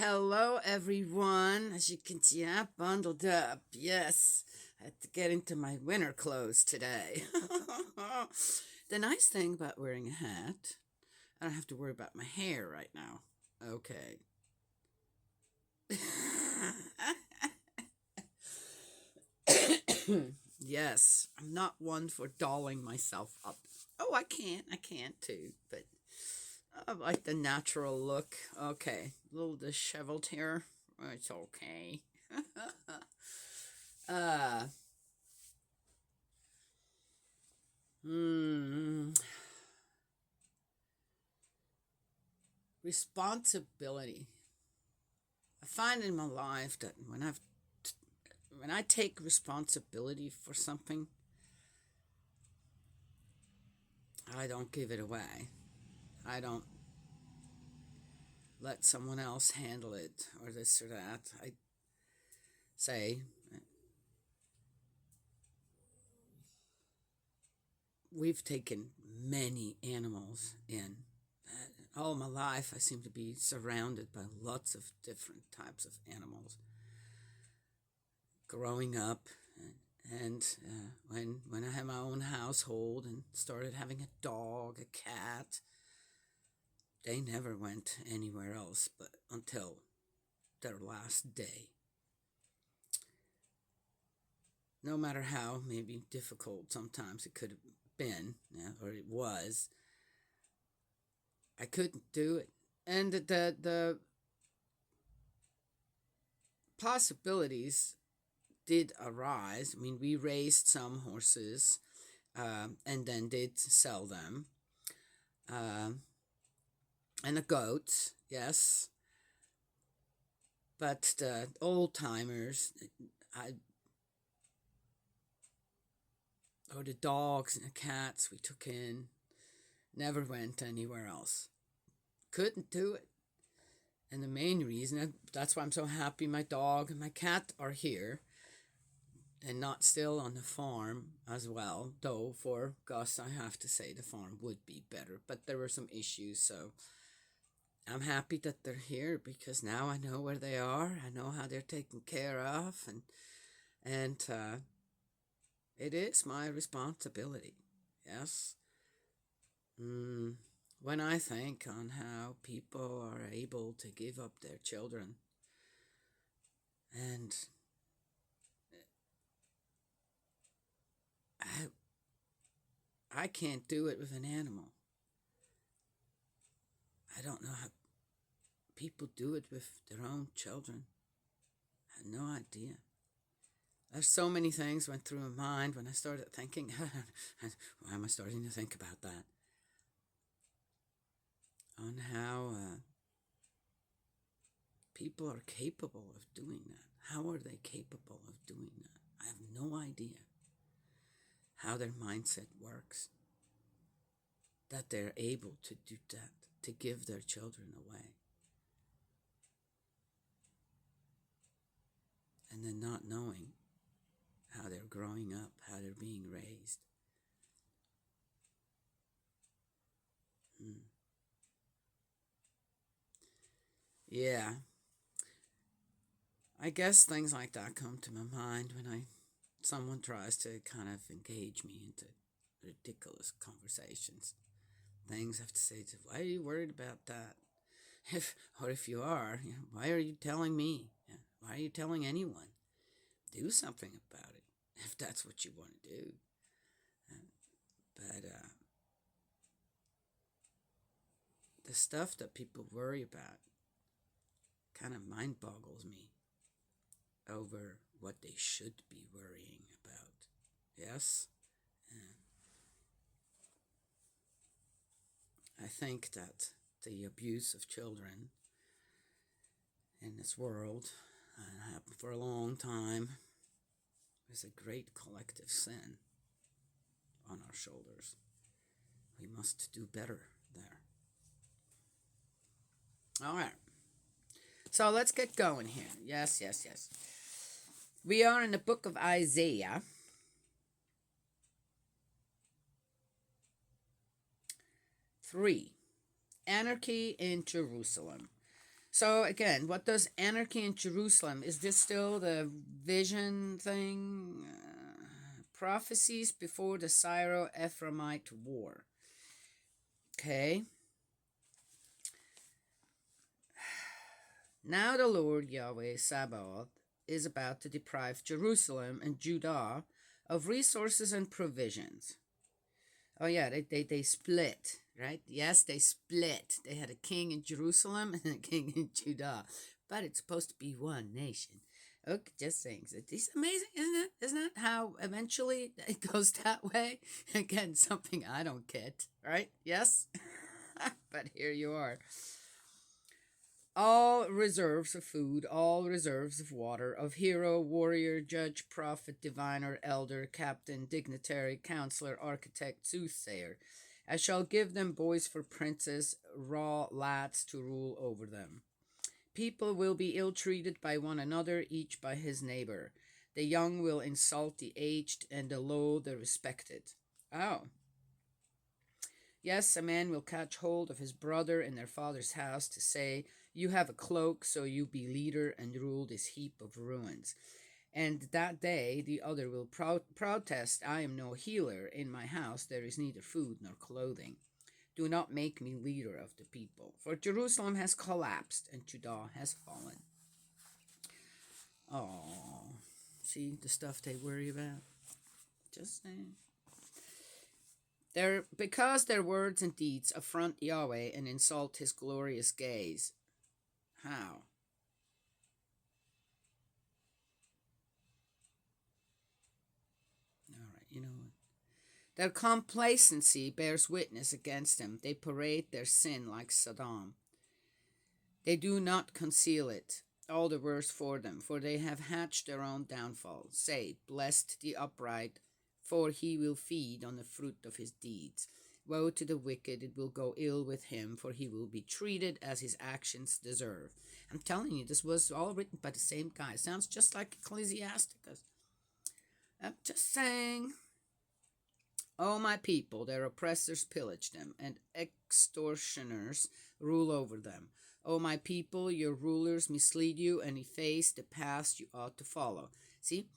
Hello, everyone. As you can see, I'm bundled up. Yes, I had to get into my winter clothes today. The nice thing about wearing a hat, I don't have to worry about my hair right now. Okay. Yes, I'm not one for dolling myself up. Oh, I can't too, but I like the natural look. Okay, a little disheveled here. It's okay. uh, hmm, responsibility. I find in my life that when I take responsibility for something, I don't give it away. I don't let someone else handle it or this or that. I say, we've taken many animals in. All my life, I seem to be surrounded by lots of different types of animals. Growing up, and when I had my own household and started having a dog, a cat, they never went anywhere else but until their last day. No matter how maybe difficult sometimes it could have been, or it was, I couldn't do it. And the possibilities did arise. I mean, we raised some horses and then did sell them. Um, and the goats, yes. But the old timers, I, or the dogs and the cats we took in, never went anywhere else. Couldn't do it. And the main reason, that's why I'm so happy my dog and my cat are here and not still on the farm as well. Though for Gus, I have to say the farm would be better. But there were some issues, so I'm happy that they're here because now I know where they are. I know how they're taken care of, and it is my responsibility. Yes. When I think on how people are able to give up their children, and I can't do it with an animal. I don't know how people do it with their own children. I have no idea. There's so many things went through my mind when I started thinking. Why am I starting to think about that? On how people are capable of doing that. How are they capable of doing that? I have no idea how their mindset works. That they're able to do that, to give their children away. And then not knowing how they're growing up, how they're being raised. Yeah, I guess things like that come to my mind when someone tries to kind of engage me into ridiculous conversations. Things I have to say to, why are you worried about that? If you are, why are you telling me? Why are you telling anyone? Do something about it if that's what you want to do. But the stuff that people worry about kind of mind boggles me over what they should be worrying about. Yes? And I think that the abuse of children in this world happened for a long time is a great collective sin on our shoulders. We must do better there. All right. So let's get going here. Yes, yes, yes. We are in the book of Isaiah. 3. Anarchy in Jerusalem. So again, what does anarchy in Jerusalem? Is this still the vision thing? Prophecies before the Syro-Ephraimite war. Okay. Now the Lord Yahweh Sabaoth is about to deprive Jerusalem and Judah of resources and provisions. Oh yeah, they split, right? Yes, they split. They had a king in Jerusalem and a king in Judah, but it's supposed to be one nation. Okay, just saying. It's amazing, isn't it? Isn't that how eventually it goes that way? Again, something I don't get, right? Yes? But here you are. All reserves of food, all reserves of water, of hero, warrior, judge, prophet, diviner, elder, captain, dignitary, counselor, architect, soothsayer. I shall give them boys for princes, raw lads to rule over them. People will be ill treated by one another, each by his neighbor. The young will insult the aged, and the low the respected. Oh. Yes, a man will catch hold of his brother in their father's house to say, You have a cloak, so you be leader and rule this heap of ruins. And that day the other will protest, I am no healer. In my house there is neither food nor clothing. Do not make me leader of the people, for Jerusalem has collapsed and Judah has fallen. Oh, see the stuff they worry about? Just saying. Because their words and deeds affront Yahweh and insult his glorious gaze. How? All right, you know what? Their complacency bears witness against them. They parade their sin like Sodom. They do not conceal it. All the worse for them, for they have hatched their own downfall. Say, Blessed the upright, for he will feed on the fruit of his deeds. Woe to the wicked, it will go ill with him, for he will be treated as his actions deserve. I'm telling you, this was all written by the same guy. Sounds just like Ecclesiasticus. I'm just saying. O my people, their oppressors pillage them, and extortioners rule over them. O my people, your rulers mislead you and efface the paths you ought to follow. See,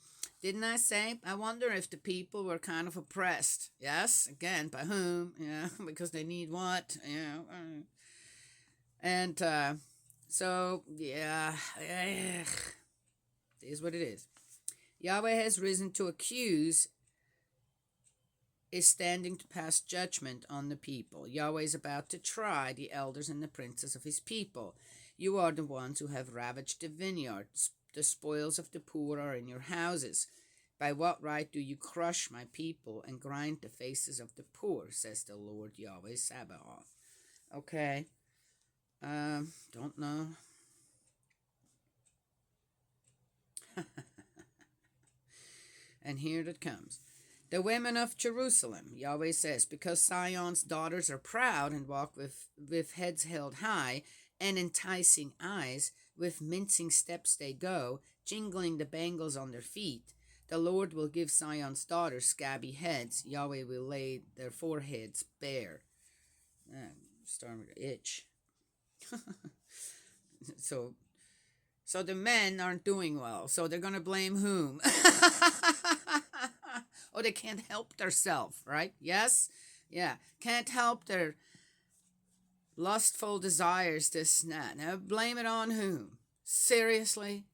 didn't I say? I wonder if the people were kind of oppressed. Yes, again, by whom? Yeah, because they need what? Yeah, and so yeah, it is what it is. Yahweh has risen to accuse, is standing to pass judgment on the people. Yahweh is about to try the elders and the princes of his people. You are the ones who have ravaged the vineyards. The spoils of the poor are in your houses. By what right do you crush my people and grind the faces of the poor, says the Lord Yahweh Sabaoth. Okay. Don't know. And here it comes. The women of Jerusalem, Yahweh says, because Zion's daughters are proud and walk with heads held high and enticing eyes, with mincing steps they go, jingling the bangles on their feet. The Lord will give Zion's daughters scabby heads. Yahweh will lay their foreheads bare. Starting to itch. So the men aren't doing well. So they're going to blame whom? Oh, they can't help themselves, right? Yes? Yeah. Can't help their lustful desires, this and that. Now, blame it on whom? Seriously?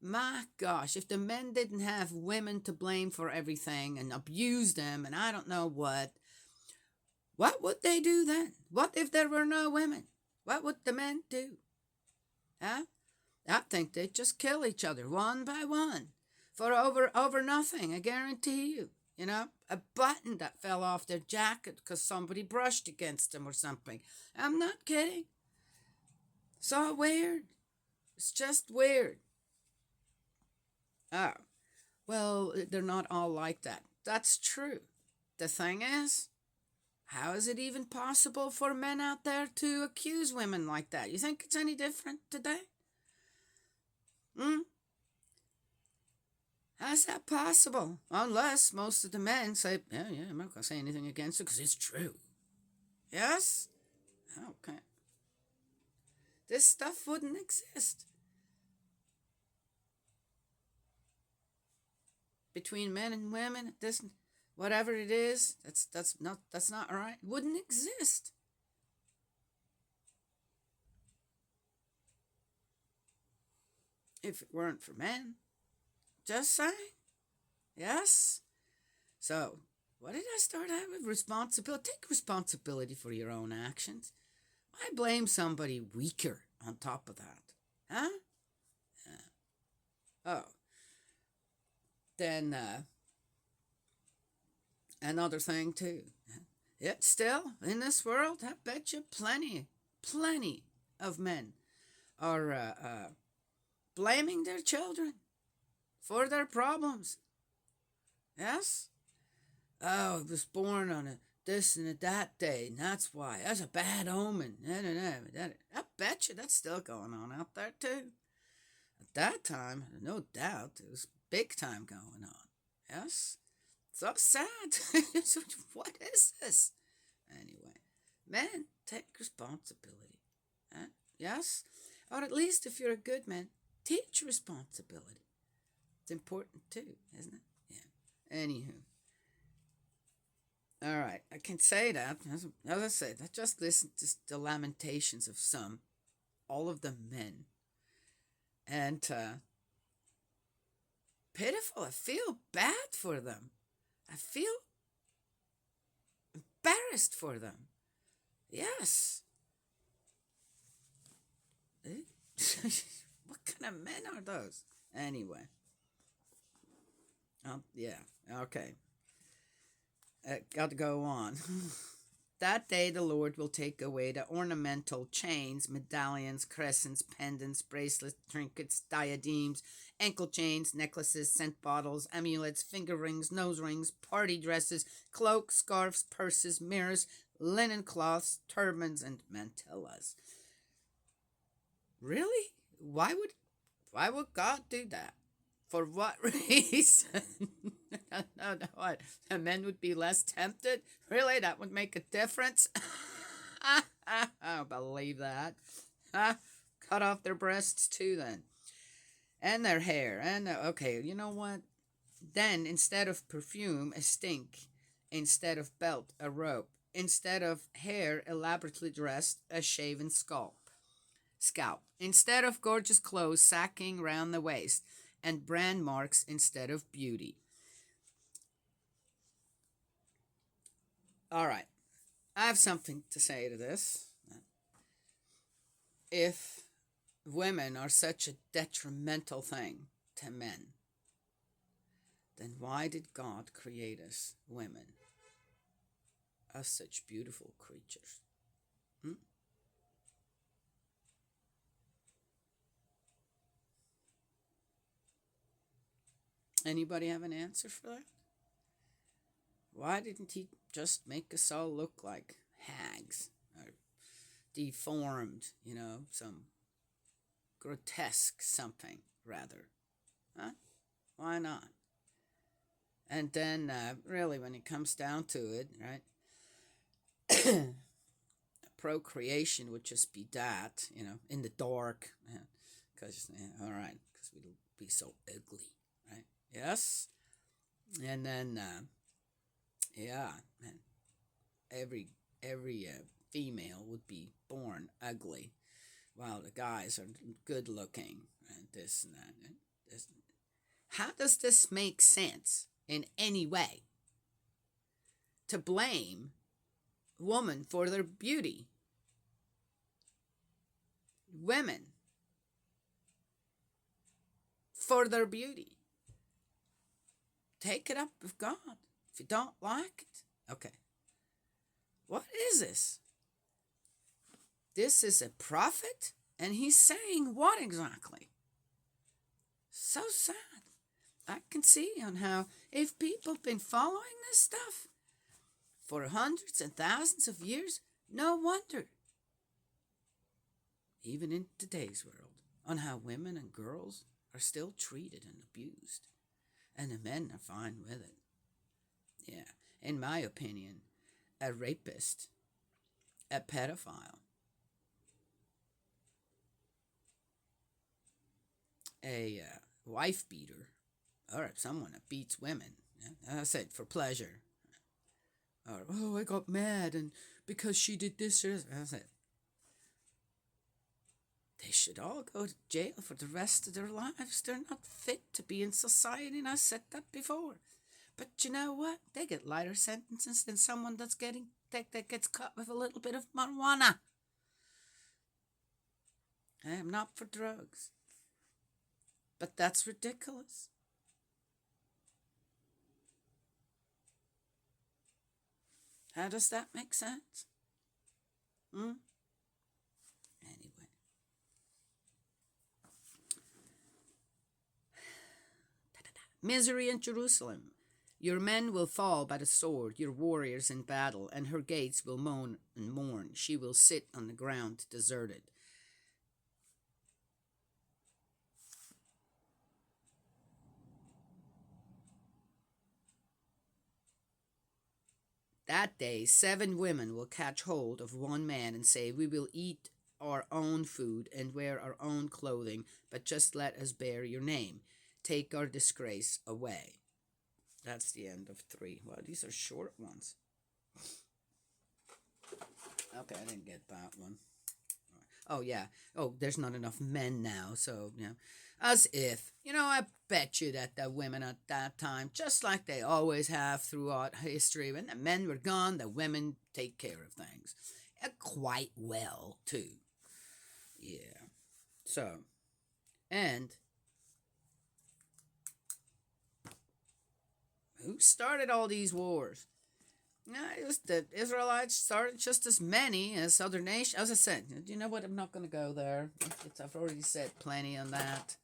My gosh, if the men didn't have women to blame for everything and abuse them and I don't know what would they do then? What if there were no women? What would the men do? Huh? I think they'd just kill each other one by one for over nothing, I guarantee you. You know, a button that fell off their jacket because somebody brushed against them or something. I'm not kidding. So weird. It's just weird. Oh, well, they're not all like that. That's true. The thing is, how is it even possible for men out there to accuse women like that? You think it's any different today? How's that possible? Unless most of the men say, yeah, I'm not going to say anything against it because it's true. Yes? Okay. this stuff wouldn't exist. Between men and women, this whatever it is, that's not right. It wouldn't exist if it weren't for men. Just saying. Yes. So, what did I start out with? Responsibility. Take responsibility for your own actions. Why blame somebody weaker on top of that? Huh? Oh. Then, another thing, too. Yet still, in this world, I bet you plenty of men are blaming their children for their problems. Yes? Oh, it was born on this and that day, and that's why. That's a bad omen. I bet you that's still going on out there, too. At that time, no doubt, it was big time going on. Yes? So sad. What is this? Anyway, men, take responsibility. Huh? Yes? Or at least if you're a good man, teach responsibility. It's important too, isn't it? Yeah. Anywho. All right, I can say that. As I said, I just listened to the lamentations of all of the men. And pitiful. I feel bad for them. I feel embarrassed for them. Yes. What kind of men are those? Anyway. Yeah. Okay. Got to go on. That day the Lord will take away the ornamental chains, medallions, crescents, pendants, bracelets, trinkets, diadems, ankle chains, necklaces, scent bottles, amulets, finger rings, nose rings, party dresses, cloaks, scarves, purses, mirrors, linen cloths, turbans, and mantillas. Really? Why would God do that? For what reason? No, what? The men would be less tempted? Really? That would make a difference? I don't believe that. Cut off their breasts too, then. And their hair. And, okay, you know what? Then, instead of perfume, a stink. Instead of belt, a rope. Instead of hair elaborately dressed, a shaven scalp. Instead of gorgeous clothes sacking round the waist, and brand marks instead of beauty. All right, I have something to say to this. If women are such a detrimental thing to men, then why did God create us women as such beautiful creatures? Anybody have an answer for that? Why didn't he just make us all look like hags or deformed, some grotesque something, rather? Huh? Why not? And then, really, when it comes down to it, right? Procreation would just be that, in the dark. Because, all right, because we'd be so ugly, right? Yes? And then, yeah, man, every female would be born ugly, while the guys are good looking, and this and that. And this. How does this make sense in any way? To blame women for their beauty, women for their beauty. Take it up with God. If you don't like it, okay. What is this? This is a prophet, and he's saying what exactly? So sad. I can see on how if people have been following this stuff for hundreds and thousands of years, no wonder. Even in today's world, on how women and girls are still treated and abused. And the men are fine with it. Yeah, in my opinion, a rapist, a pedophile, a wife beater, or someone that beats women. Yeah? I said for pleasure. Or, oh, I got mad and because she did this or this. I said, they should all go to jail for the rest of their lives. They're not fit to be in society, and I said that before. But you know what? They get lighter sentences than someone that gets caught with a little bit of marijuana. I am not for drugs. But that's ridiculous. How does that make sense? Hmm? Anyway. Misery in Jerusalem. Your men will fall by the sword, your warriors in battle, and her gates will moan and mourn. She will sit on the ground deserted. That day 7 women will catch hold of one man and say, we will eat our own food and wear our own clothing, but just let us bear your name. Take our disgrace away. That's the end of 3. Well, these are short ones. Okay, I didn't get that one. Oh, yeah. Oh, there's not enough men now, so, as if, I bet you that the women at that time, just like they always have throughout history, when the men were gone, the women take care of things. Quite well, too. Yeah. So, and who started all these wars? It was the Israelites started just as many as other nations. As I said, you know what? I'm not going to go there. I've already said plenty on that.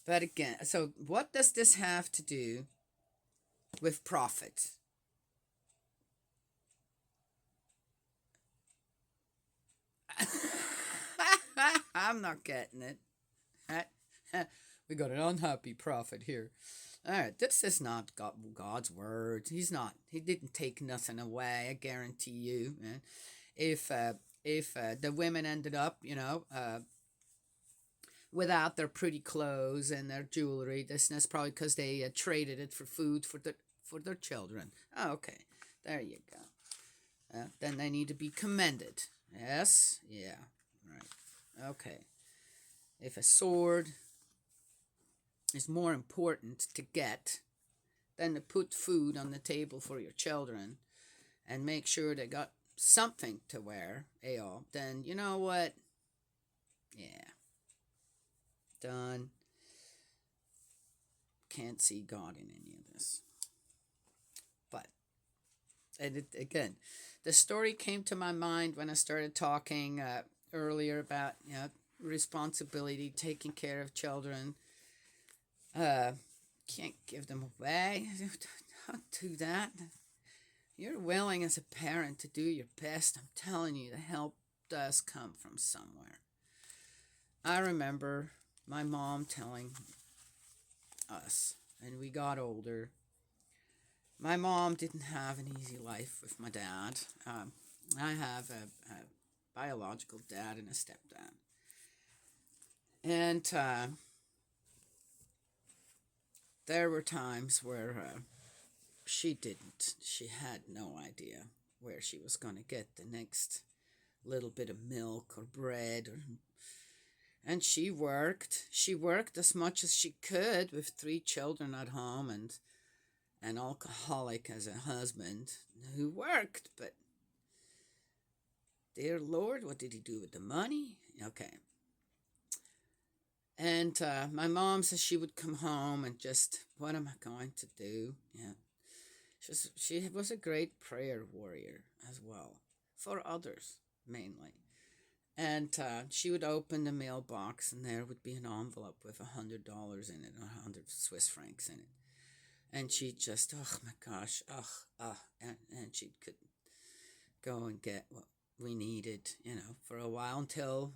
But again, so what does this have to do with profit? I'm not getting it. We got an unhappy prophet here. All right, this is not God's word. He didn't take nothing away. I guarantee you. Man. If the women ended up, without their pretty clothes and their jewelry, that's probably because they traded it for food for their children. Oh, okay, there you go. Then they need to be commended. Yes, yeah, right. Okay, if a sword is more important to get than to put food on the table for your children and make sure they got something to wear, then you know what? Yeah. Done. Can't see God in any of this. But, again, the story came to my mind when I started talking earlier about, responsibility, taking care of children. Can't give them away. Don't do that. You're willing as a parent to do your best. I'm telling you, the help does come from somewhere. I remember my mom telling us, and we got older. My mom didn't have an easy life with my dad. I have a biological dad and a stepdad. And there were times where she didn't. She had no idea where she was going to get the next little bit of milk or bread. And she worked. She worked as much as she could with 3 children at home and an alcoholic as a husband who worked. But, dear Lord, what did he do with the money? Okay. And my mom says she would come home and just, what am I going to do? Yeah. She was a great prayer warrior as well, for others mainly. And she would open the mailbox and there would be an envelope with $100 in it, or 100 Swiss francs in it. And she'd just, oh my gosh, and she could go and get what we needed, for a while until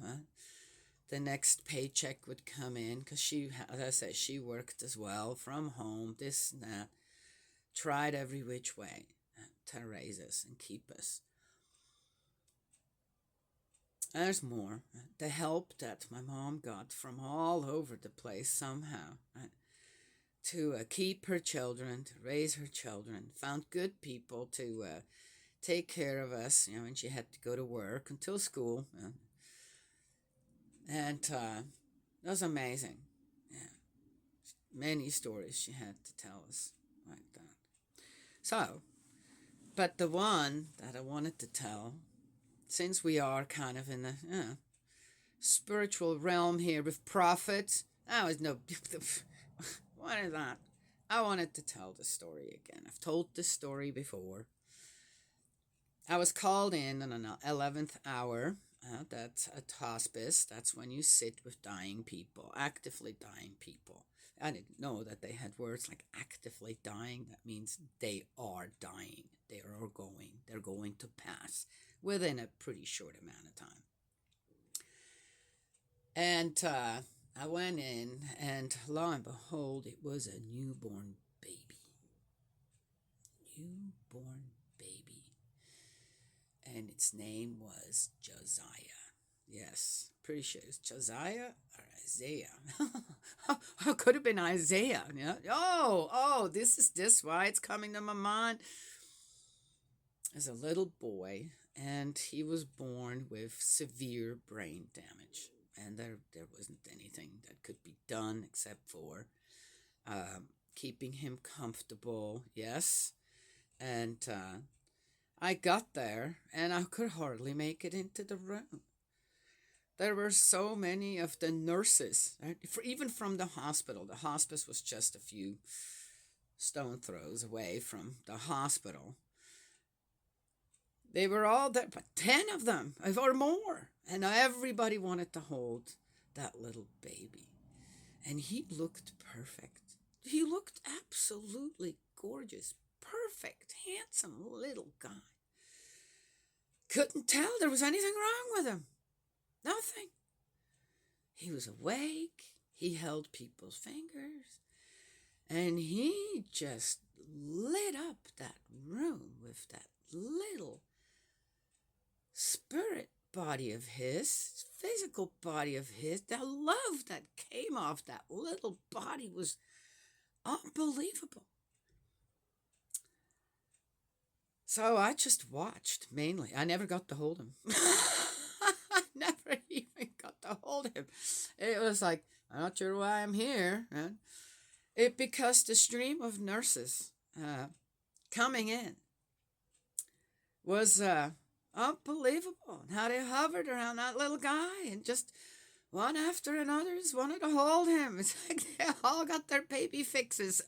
the next paycheck would come in, because she, as I said, she worked as well from home, this and that, tried every which way to raise us and keep us. There's more. The help that my mom got from all over the place somehow, to keep her children, to raise her children, found good people to take care of us, when she had to go to work until school. And it was amazing. Yeah, many stories she had to tell us like that. So, but the one that I wanted to tell, since we are kind of in the spiritual realm here with prophets, I was no. What is that? I wanted to tell the story again. I've told this story before. I was called in on an 11th hour. That's at hospice. That's when you sit with dying people, actively dying people. I didn't know that they had words like actively dying. That means they are dying. They are going. They're going to pass within a pretty short amount of time. And I went in, and lo and behold, it was a newborn baby. Newborn baby. And its name was Josiah. Yes, pretty sure it's Josiah or Isaiah. How could have been Isaiah? Yeah. This is why it's coming to my mind. As a little boy, and he was born with severe brain damage, and there wasn't anything that could be done except for keeping him comfortable. Yes, and I got there, and I could hardly make it into the room. There were so many of the nurses, right? Even from the hospital. The hospice was just a few stone throws away from the hospital. They were all there, but 10 of them or more. And everybody wanted to hold that little baby. And he looked perfect. He looked absolutely gorgeous, perfect, handsome little guy. Couldn't tell there was anything wrong with him. Nothing. He was awake. He held people's fingers. And he just lit up that room with that little spirit body of his, physical body of his. The love that came off that little body was unbelievable. So I just watched mainly. I never got to hold him. I never even got to hold him. It was like, I'm not sure why I'm here. Because the stream of nurses coming in was unbelievable. How they hovered around that little guy and just one after another just wanted to hold him. It's like they all got their baby fixes.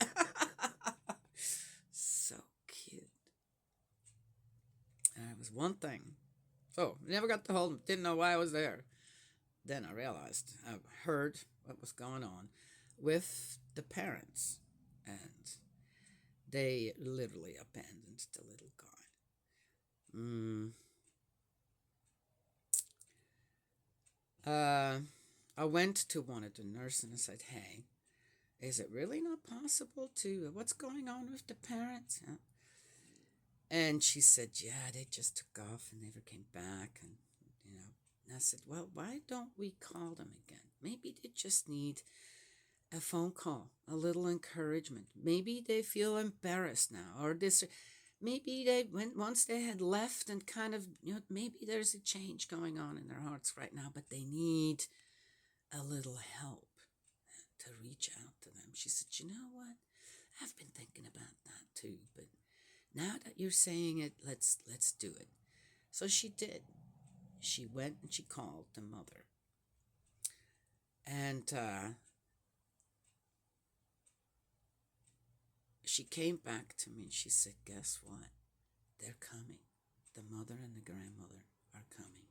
So cute. And it was one thing. So, never got to hold him. Didn't know why I was there. Then I realized, I heard what was going on with the parents. And they literally abandoned the little guy. I went to one of the nurses and I said, hey, is it really not possible to, what's going on with the parents? And she said, yeah, they just took off and never came back. And I said, well, why don't we call them again? Maybe they just need a phone call, a little encouragement. Maybe they feel embarrassed now, or this. Maybe they went once they had left and kind of, maybe there's a change going on in their hearts right now, but they need a little help to reach out to them. She said, you know what? I've been thinking about that too, but now that you're saying it, let's do it. So she did. She went and she called the mother. And she came back to me and she said, guess what? They're coming. The mother and the grandmother are coming.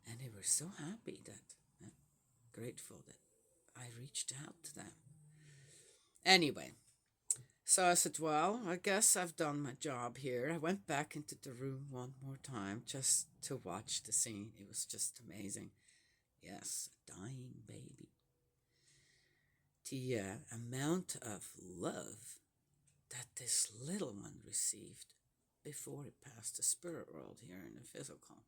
And they were so happy grateful that I reached out to them. Anyway, so I said, well, I guess I've done my job here. I went back into the room one more time just to watch the scene. It was just amazing. Yes, a dying baby. The amount of love that this little one received before it passed the spirit world here in the physical.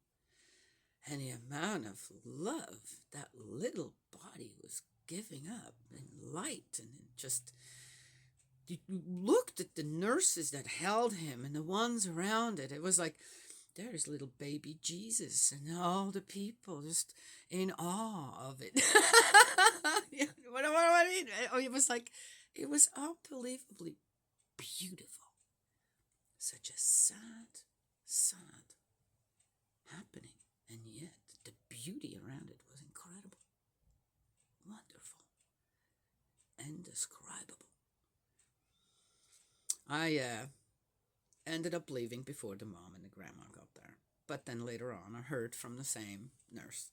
and the amount of love that little body was giving up, and light, and just you looked at the nurses that held him and the ones around it. It was like there's little baby Jesus and all the people just in awe of it. What do I mean? It was like, it was unbelievably beautiful. Such a sad, sad happening. And yet the beauty around it was incredible, wonderful, indescribable. I ended up leaving before the mom and the grandma got there. But then later on, I heard from the same nurse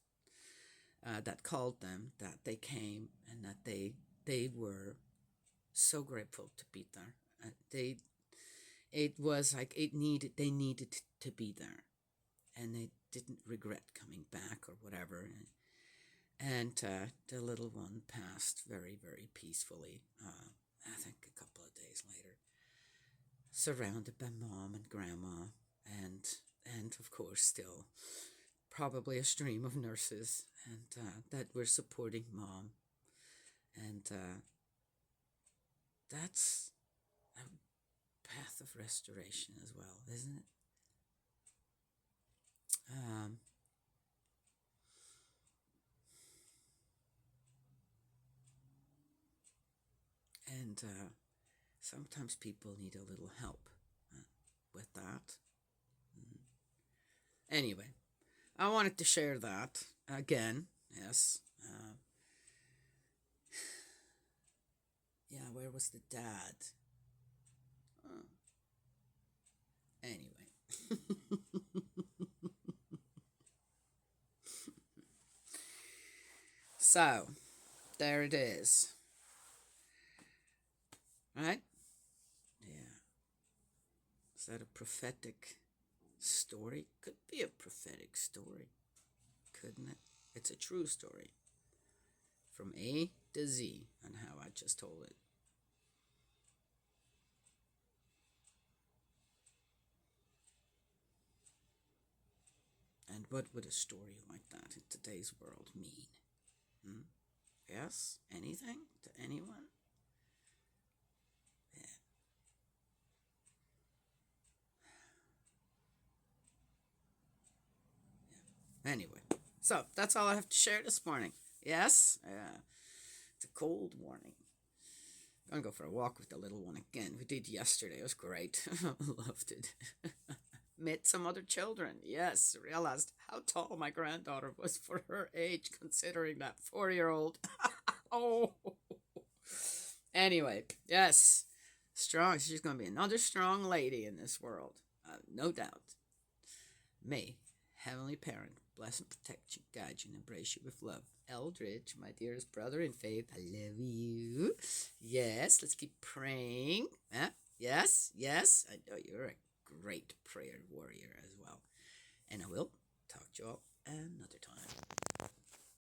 that called them that they came and that they were so grateful to be there. It was like they needed to be there, and they didn't regret coming back or whatever. And the little one passed very, very peacefully. I think a couple of days later, surrounded by mom and grandma, and of course still probably a stream of nurses, and that were supporting mom, and that's a path of restoration as well, isn't it? And sometimes people need a little help with that. Anyway, I wanted to share that again. Yes. Yeah, where was the dad? Anyway. So, there it is. Right? Yeah. Is that a prophetic story? Could be a prophetic story, couldn't it? It's a true story. From A to Z on how I just told it. And what would a story like that in today's world mean? Yes? Anything to anyone? Yeah. Anyway, so that's all I have to share this morning. Yes? Yeah. It's a cold morning. I'm going to go for a walk with the little one again. We did yesterday. It was great. Loved it. Met some other children. Yes, realized how tall my granddaughter was for her age, considering that 4-year-old. Oh. Anyway, yes. Strong. She's going to be another strong lady in this world. No doubt. May Heavenly Parent bless and protect you, guide you, and embrace you with love. Eldridge, my dearest brother in faith, I love you. Yes, let's keep praying. Yes, yes. I know you're a great prayer warrior as well. And I will talk to you all another time.